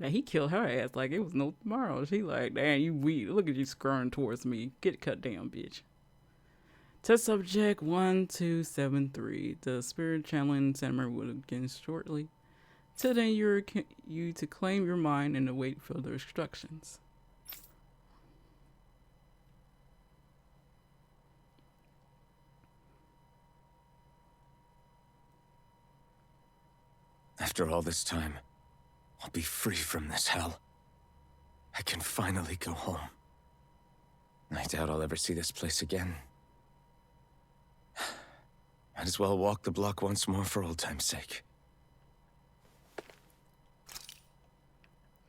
Yeah, he killed her ass like it was no tomorrow. She like, damn, you weak. Look at you scurrying towards me. Get cut down, bitch. Test subject 1273. The spirit channeling Samurai will begin shortly. Till then, you to claim your mind and await further instructions. After all this time, I'll be free from this hell. I can finally go home. I doubt I'll ever see this place again. Might as well walk the block once more for old time's sake.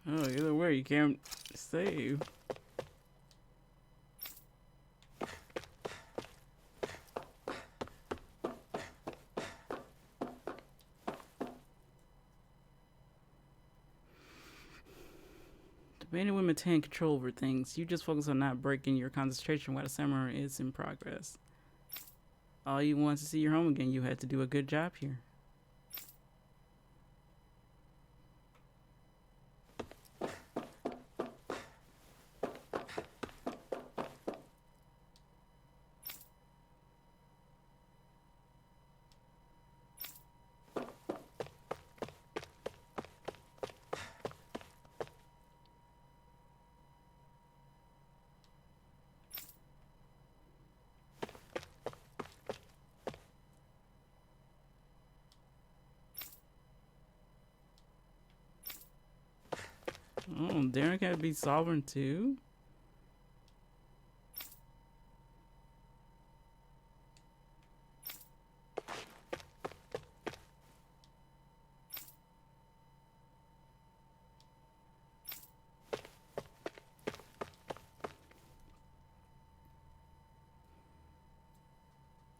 Oh, either way, you can't save. Demanding women maintain control over things. You just focus on not breaking your concentration while the samurai is in progress. All you want to see your home again, you had to do a good job here. Oh, Darren gotta be sovereign too?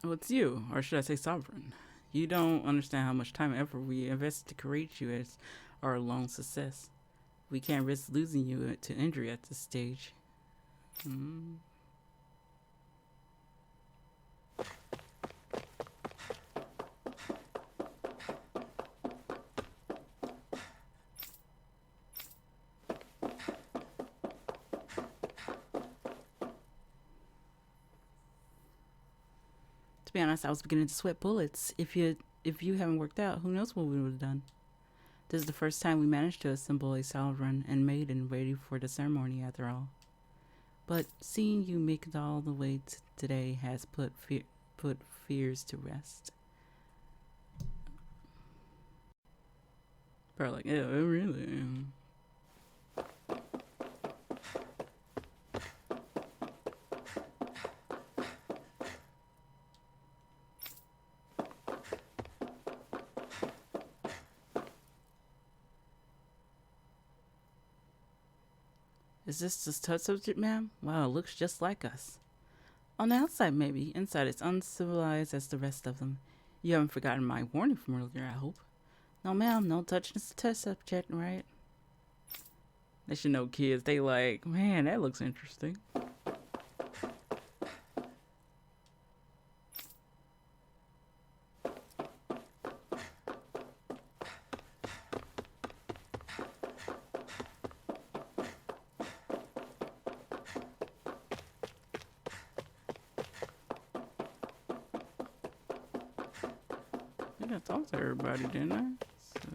Oh, it's you, or should I say sovereign. You don't understand how much time and effort we invested to create you as our lone success. We can't risk losing you to injury at this stage. To be honest, I was beginning to sweat bullets. If you haven't worked out, who knows what we would have done. This is the first time we managed to assemble a sovereign and maiden ready for the ceremony after all. But seeing you make it all the way today has put fears to rest. Bro, like, yeah, really. Is this just touch subject, ma'am? Wow, it looks just like us. On the outside, maybe. Inside, it's uncivilized as the rest of them. You haven't forgotten my warning from earlier, I hope. No, ma'am, no touching this touch subject, right? They should know kids. They like, man, that looks interesting. I talked to everybody, didn't I? So.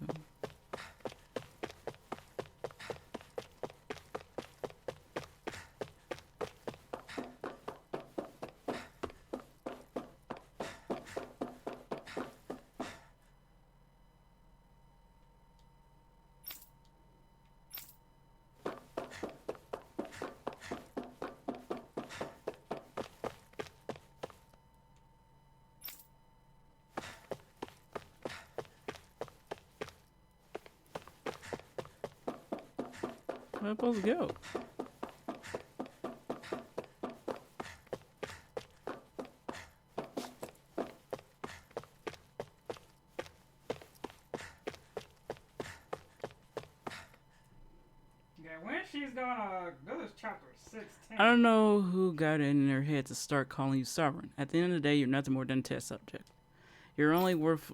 Where am I supposed to go? Yeah, when she's gonna go to chapter 16. I don't know who got it in their head to start calling you sovereign. At the end of the day, you're nothing more than a test subject. Your only worth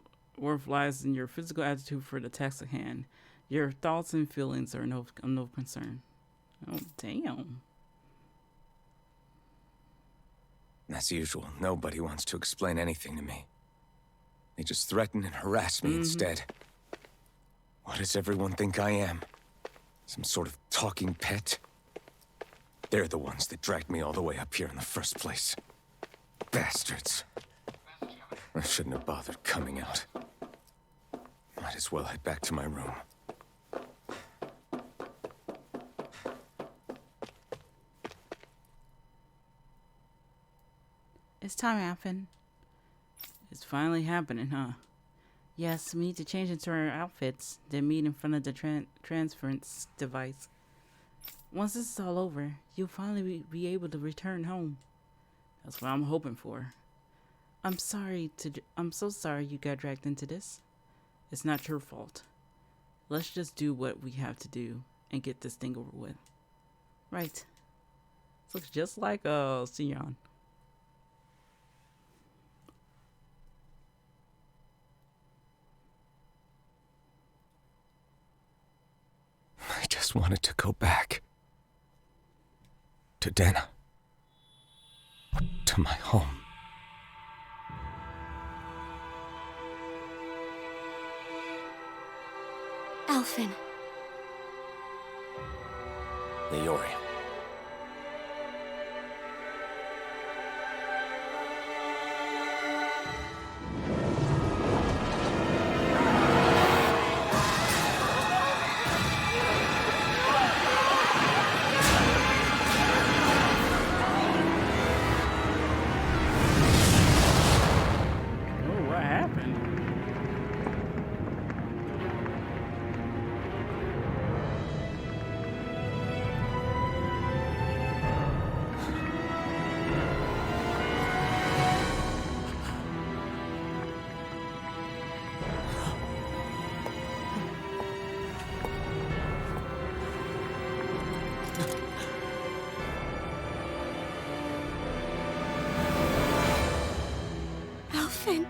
lies in your physical aptitude for the task at hand. Your thoughts and feelings are no concern. Oh, damn. As usual, nobody wants to explain anything to me. They just threaten and harass me instead. What does everyone think I am? Some sort of talking pet? They're the ones that dragged me all the way up here in the first place. Bastards. I shouldn't have bothered coming out. Might as well head back to my room. It's time, Alphen. It's finally happening, huh? Yes, we need to change into our outfits, then meet in front of the transference device. Once this is all over, you'll finally be able to return home. That's what I'm hoping for. I'm so sorry you got dragged into this. It's not your fault. Let's just do what we have to do and get this thing over with. Right. This looks just like Shionne. I just wanted to go back. To Dahna. To my home. Alphen. Leori. Oh, what happened? Alphen.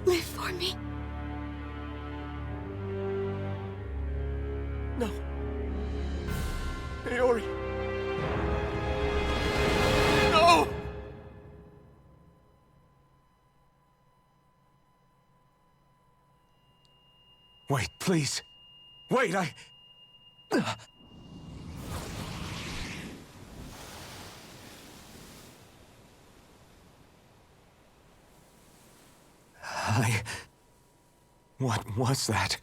Live for me. No. Leori. No! Wait, please. Wait, What was that?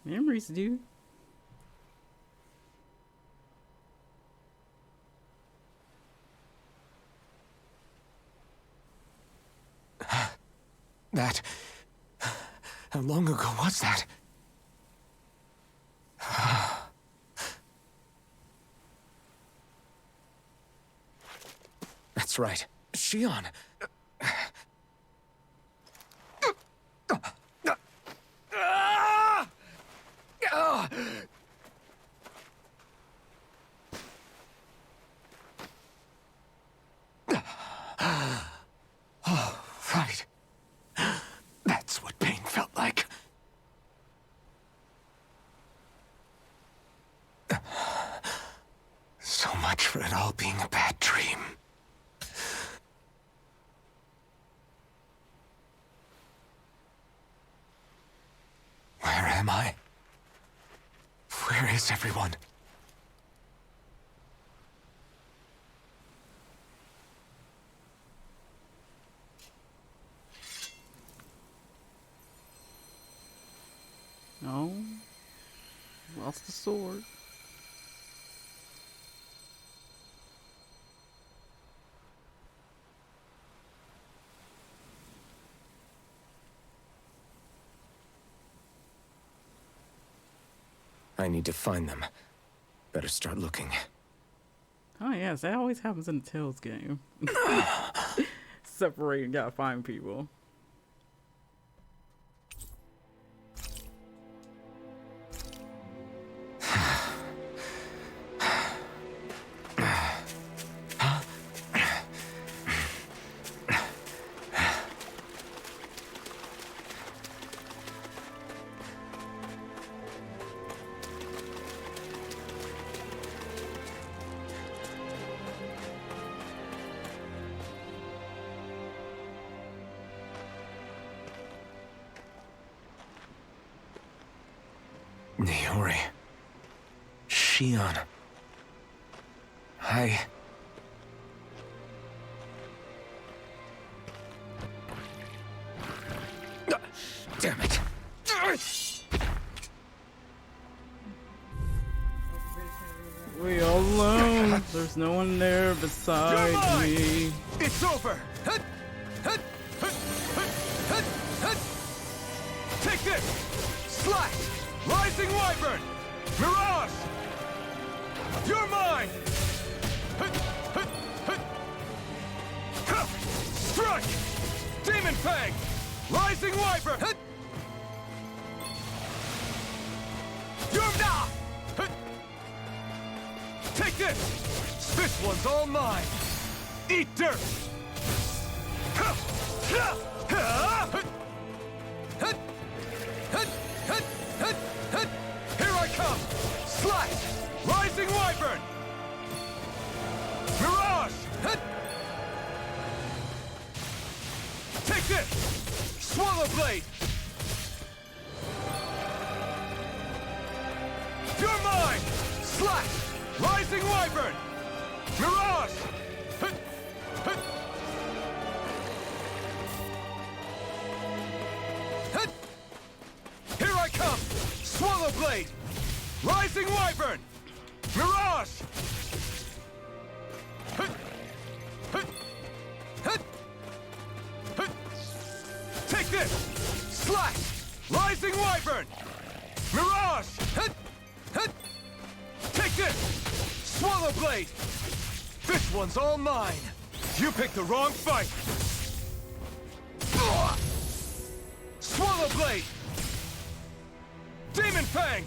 Memories, dude. That... How long ago was that? That's right. Shionne. Oh, right. That's what pain felt like. So much for it all being a bad dream. Where am I? Where is everyone? No. Lost the sword. I need to find them. Better start looking. Oh yes, that always happens in the Tales game. Separate and gotta find people. Niori. Shionne. Damn it. We all alone. There's no one there beside me. It's over. Take this. Slash. Rising Wyvern. Mirage. You're mine. Strike. Demon Fang. Rising Wyvern. You're not. Take this! This one's all mine! Eat dirt! Here I come! Slash! Rising Wyvern! Mirage! Take this! Swallow Blade! You're mine! Slash! Rising Wyvern! Mirage! Here I come! Swallow Blade! Rising Wyvern! Mirage! Take this! Slash! Rising Wyvern! Mirage! Take this! Swallow Blade! This one's all mine! You picked the wrong fight! Swallow Blade! Demon Fang!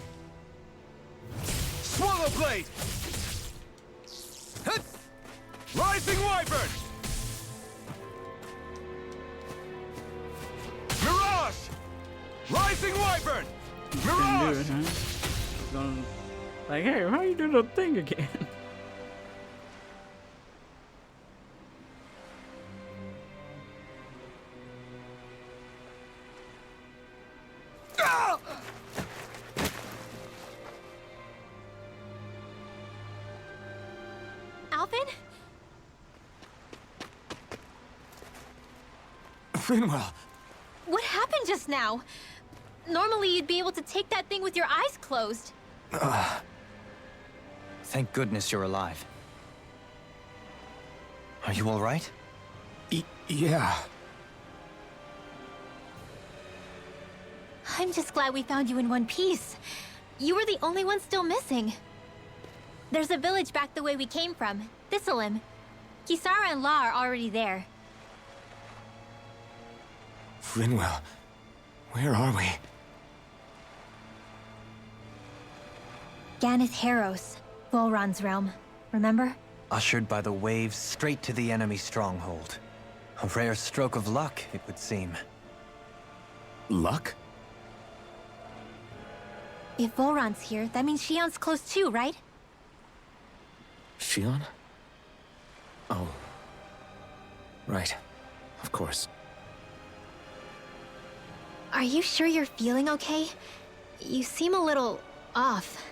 Swallow Blade! Rising Wyvern! Mirage! Rising Wyvern! Mirage! Do it, huh? Gonna, like, hey, how you doing the thing again? Alphen? Finwell! What happened just now? Normally you'd be able to take that thing with your eyes closed. Thank goodness you're alive. Are you all right? Yeah. I'm just glad we found you in one piece. You were the only one still missing. There's a village back the way we came from, Thistleim. Kisara and La are already there. Finwell, where are we? Ganeth Heros, Volron's realm. Remember? Ushered by the waves straight to the enemy stronghold. A rare stroke of luck, it would seem. Luck? If Volron's here, that means Shionne's close too, right? Shionne? Oh. Right. Of course. Are you sure you're feeling okay? You seem a little off.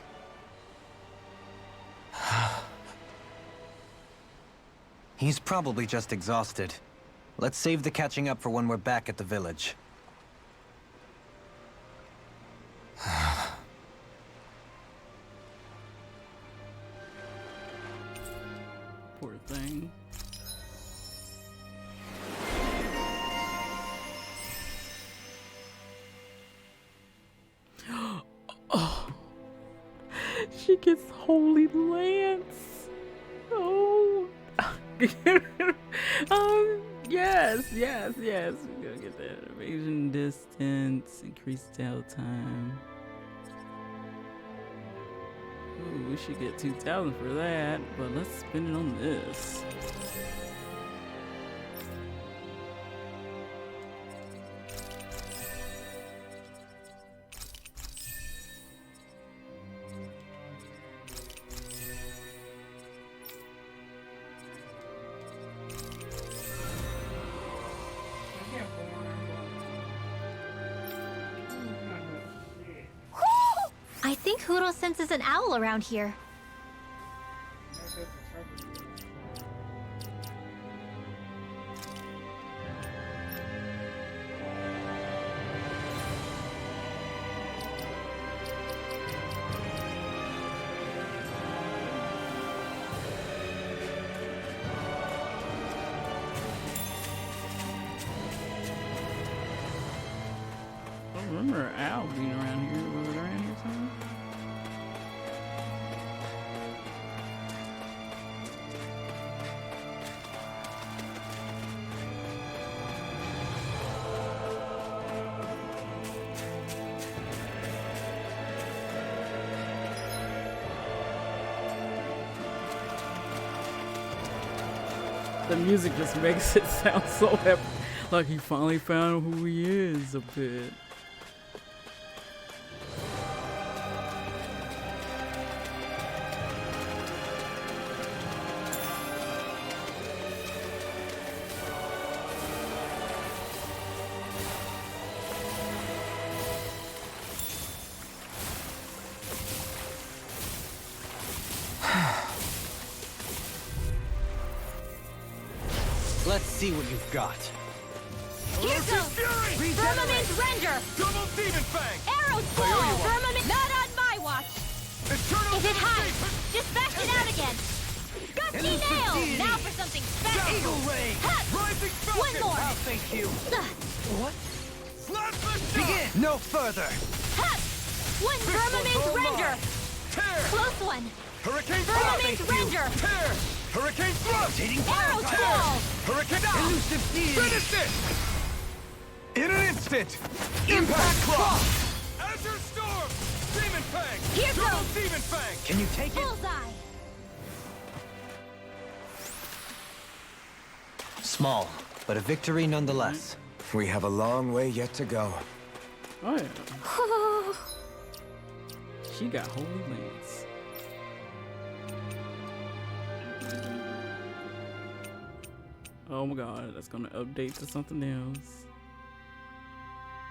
He's probably just exhausted. Let's save the catching up for when we're back at the village. Poor thing. Oh, she gets Holy Lance. Oh, yes. We're gonna get that evasion distance, increased tail time. Ooh, we should get 2,000 for that, but let's spend it on this. I Hoodle senses an owl around here. I remember an owl being around here. Was it around here somewhere? The music just makes it sound so happy, like he finally found who he is a bit. Let's see what you've got. Here goes! Firmament Render! Double Demon Fang! Arrow Swirl! Firmament not on my watch! Eternal If it hides, just back it out again! Gusty Nail! Now for something special! Eagle Ray! Hut! Rising One Falcon! more! I'll thank you. What? Slash the shot! Begin! No further! Hut! One Firmament all Render! Tear! Close one! Hurricane Firmament Thrust! Render! Tear! Hurricane Thrust! Arrow Swirl! Hurricane down! Elusive Beam! Finish it! In an instant! Impact Cross! Azure Storm! Demon Fang! Here Double goes! Demon Fang! Can you take it? Bullseye! Small, but a victory nonetheless. We have a long way yet to go. Oh yeah, she got holy lance. Oh my god, that's gonna update to something else.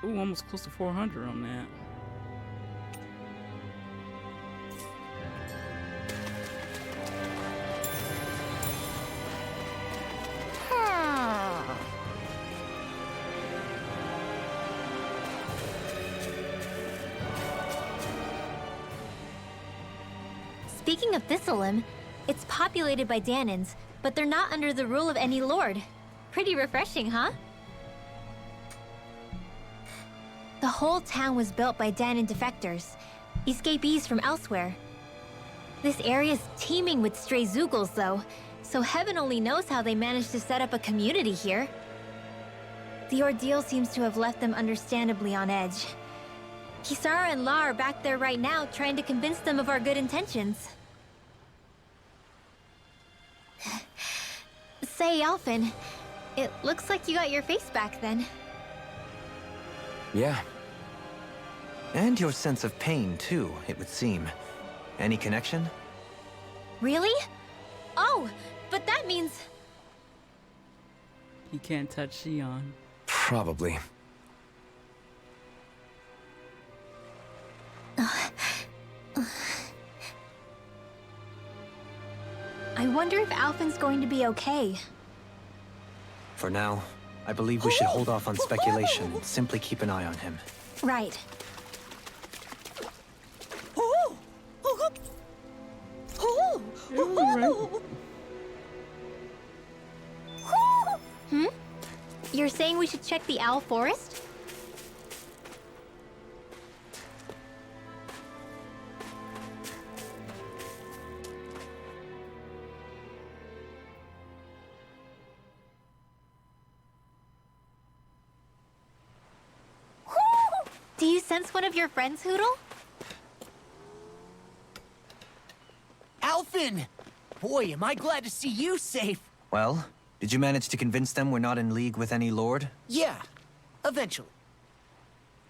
Ooh, almost close to 400 on that. Speaking of Thistlelim, it's populated by Dahnans, but they're not under the rule of any lord. Pretty refreshing, huh? The whole town was built by Dahnan defectors, escapees from elsewhere. This area's teeming with stray Zoogles, though, so heaven only knows how they managed to set up a community here. The ordeal seems to have left them understandably on edge. Kisara and La are back there right now, trying to convince them of our good intentions. Say, Alphen, it looks like you got your face back then. Yeah. And your sense of pain, too, it would seem. Any connection? Really? Oh, but that means... He can't touch Shionne. Probably. I wonder if Alphen's going to be okay. For now, I believe we should hold off on speculation and simply keep an eye on him. Right. Hmm? You're saying we should check the Owl Forest? Do you sense one of your friends, Hoodle? Alphen! Boy, am I glad to see you safe. Well, did you manage to convince them we're not in league with any lord? Yeah, eventually.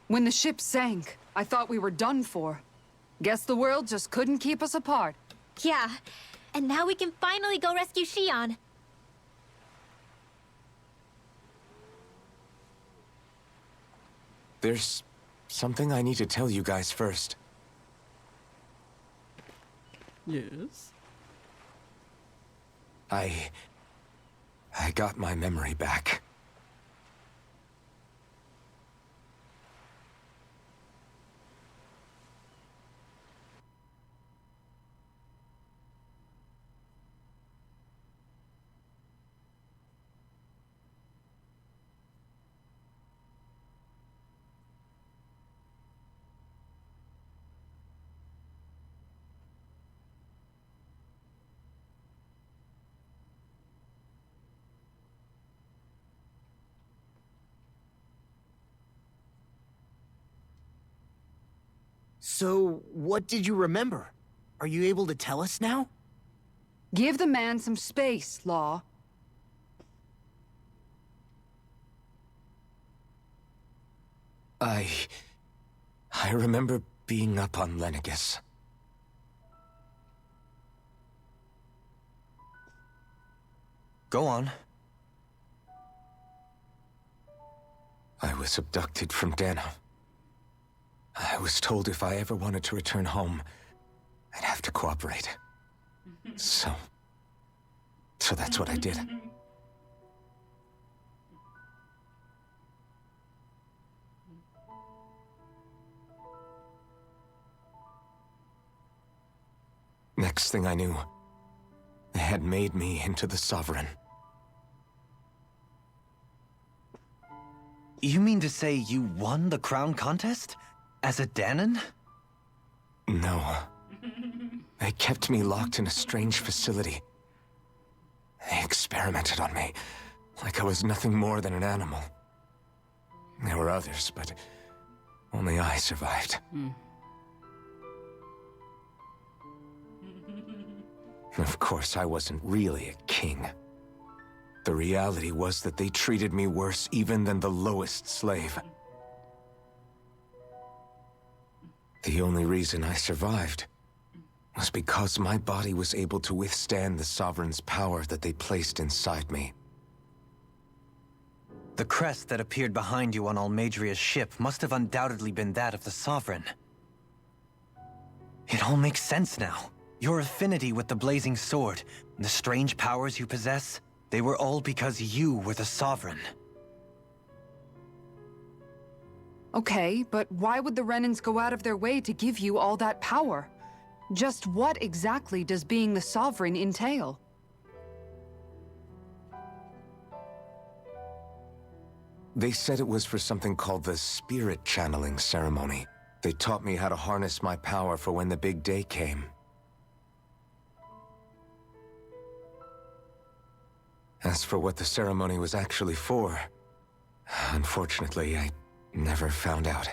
When the ship sank, I thought we were done for. Guess the world just couldn't keep us apart. Yeah, and now we can finally go rescue Shionne. There's something I need to tell you guys first. Yes. I got my memory back. So, what did you remember? Are you able to tell us now? Give the man some space, Law. I remember being up on Lenegus. Go on. I was abducted from Dahna. I was told if I ever wanted to return home, I'd have to cooperate. So that's what I did. Next thing I knew, they had made me into the Sovereign. You mean to say you won the crown contest? As a Dahnan? No. They kept me locked in a strange facility. They experimented on me, like I was nothing more than an animal. There were others, but only I survived. Of course, I wasn't really a king. The reality was that they treated me worse even than the lowest slave. The only reason I survived was because my body was able to withstand the Sovereign's power that they placed inside me. The crest that appeared behind you on Almadria's ship must have undoubtedly been that of the Sovereign. It all makes sense now. Your affinity with the Blazing Sword, the strange powers you possess, they were all because you were the Sovereign. Okay, but why would the Renans go out of their way to give you all that power? Just what exactly does being the Sovereign entail? They said it was for something called the Spirit Channeling Ceremony. They taught me how to harness my power for when the big day came. As for what the ceremony was actually for, unfortunately, I never found out.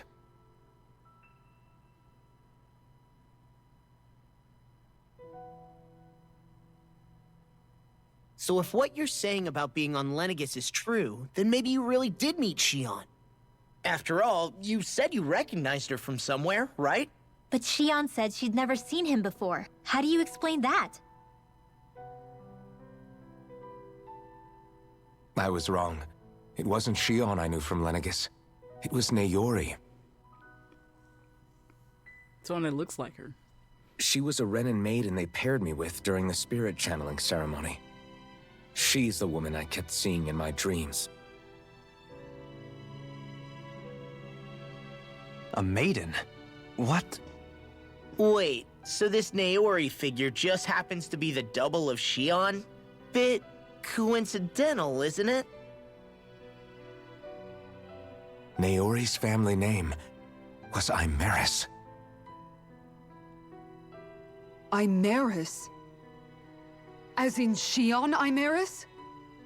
So if what you're saying about being on Lenegus is true, then maybe you really did meet Shionne. After all, you said you recognized her from somewhere, right? But Shionne said she'd never seen him before. How do you explain that? I was wrong. It wasn't Shionne I knew from Lenegus. It was Naori. It's one that looks like her. She was a Renan maiden they paired me with during the spirit channeling ceremony. She's the woman I kept seeing in my dreams. A maiden? What? Wait, so this Naori figure just happens to be the double of Shionne? Bit coincidental, isn't it? Naori's family name was Imeris. Imeris? As in Shionne Imeris?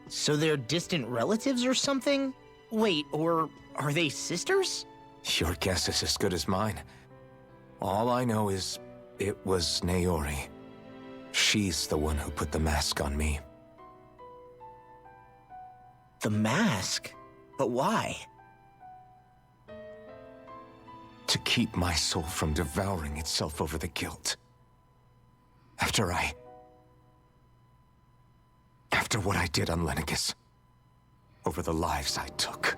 So they're distant relatives or something? Wait, or are they sisters? Your guess is as good as mine. All I know is it was Naori. She's the one who put the mask on me. The mask? But why? To keep my soul from devouring itself over the guilt. After what I did on Lenegus. Over the lives I took.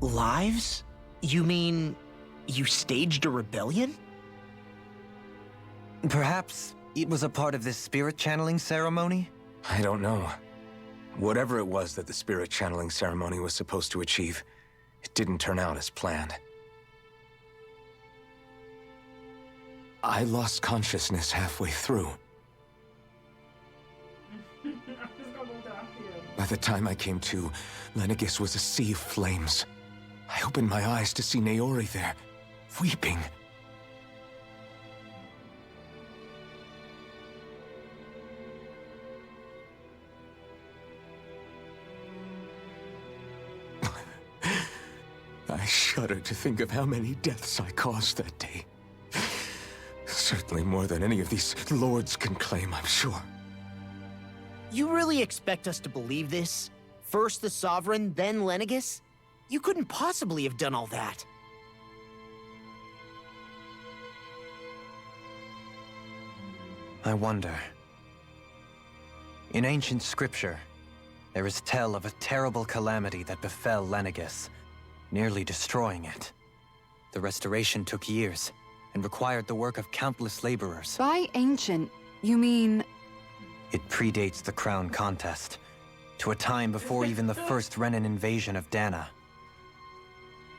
Lives? You mean you staged a rebellion? Perhaps it was a part of this spirit channeling ceremony? I don't know. Whatever it was that the spirit channeling ceremony was supposed to achieve, it didn't turn out as planned. I lost consciousness halfway through. I'm just gonna go down here. By the time I came to, Lenegis was a sea of flames. I opened my eyes to see Naori there, weeping. I shudder to think of how many deaths I caused that day. Certainly more than any of these lords can claim, I'm sure. You really expect us to believe this? First the Sovereign, then Lenegis? You couldn't possibly have done all that. I wonder. In ancient scripture, there is tell of a terrible calamity that befell Lenegis, nearly destroying it. The restoration took years, and required the work of countless laborers. By ancient, you mean... It predates the crown contest, to a time before even the first Renan invasion of Dahna.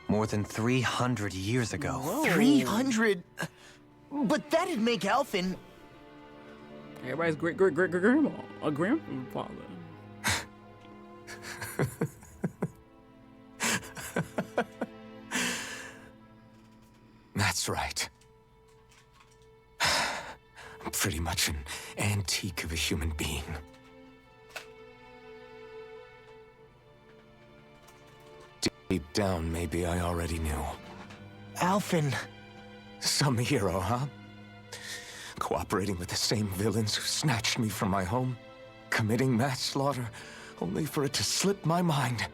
More than 300 years ago. Whoa. 300? But that'd make Alphen... Everybody's great-great-great-grandma, a grandfather. That's right. I'm pretty much an antique of a human being. Deep down, maybe I already knew. Alphen... Some hero, huh? Cooperating with the same villains who snatched me from my home, committing mass slaughter, only for it to slip my mind.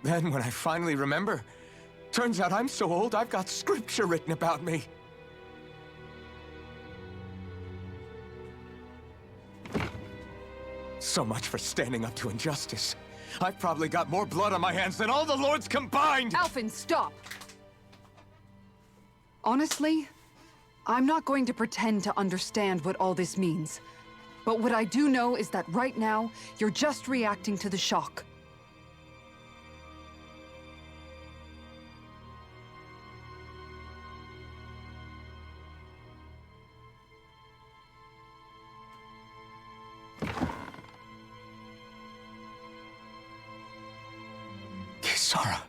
Then, when I finally remember, turns out I'm so old I've got scripture written about me. So much for standing up to injustice. I've probably got more blood on my hands than all the lords combined! Alphen, stop! Honestly, I'm not going to pretend to understand what all this means. But what I do know is that right now, you're just reacting to the shock. Kisara.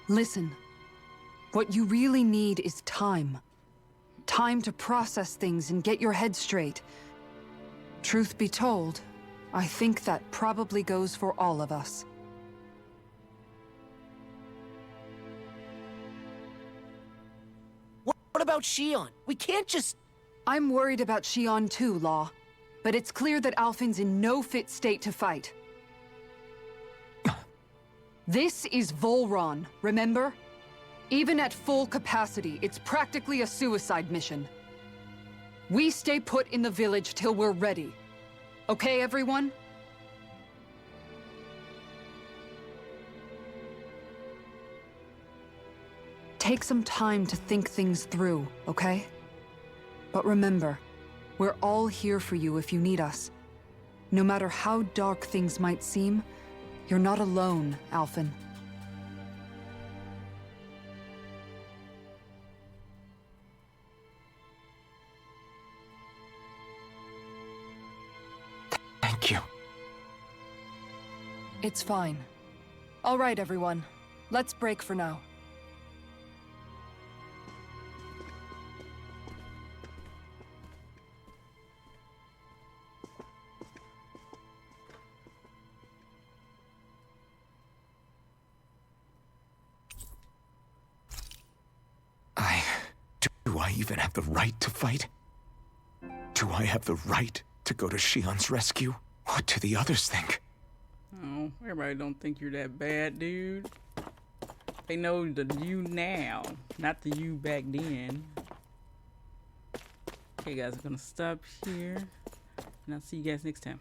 Listen, what you really need is time. Time to process things and get your head straight. Truth be told, I think that probably goes for all of us. What about Shionne? We can't just... I'm worried about Shionne too, Law. But it's clear that Alphen's in no fit state to fight. This is Volron, remember? Even at full capacity, it's practically a suicide mission. We stay put in the village till we're ready. Okay, everyone? Take some time to think things through, okay? But remember, we're all here for you if you need us. No matter how dark things might seem, you're not alone, Alphen. Thank you. It's fine. All right, everyone. Let's break for now. Do I even have the right to fight? Do I have the right to go to Shionne's rescue? What do the others think? Oh, everybody don't think you're that bad, dude. They know the you now, not the you back then. Okay, guys, I'm gonna stop here, and I'll see you guys next time.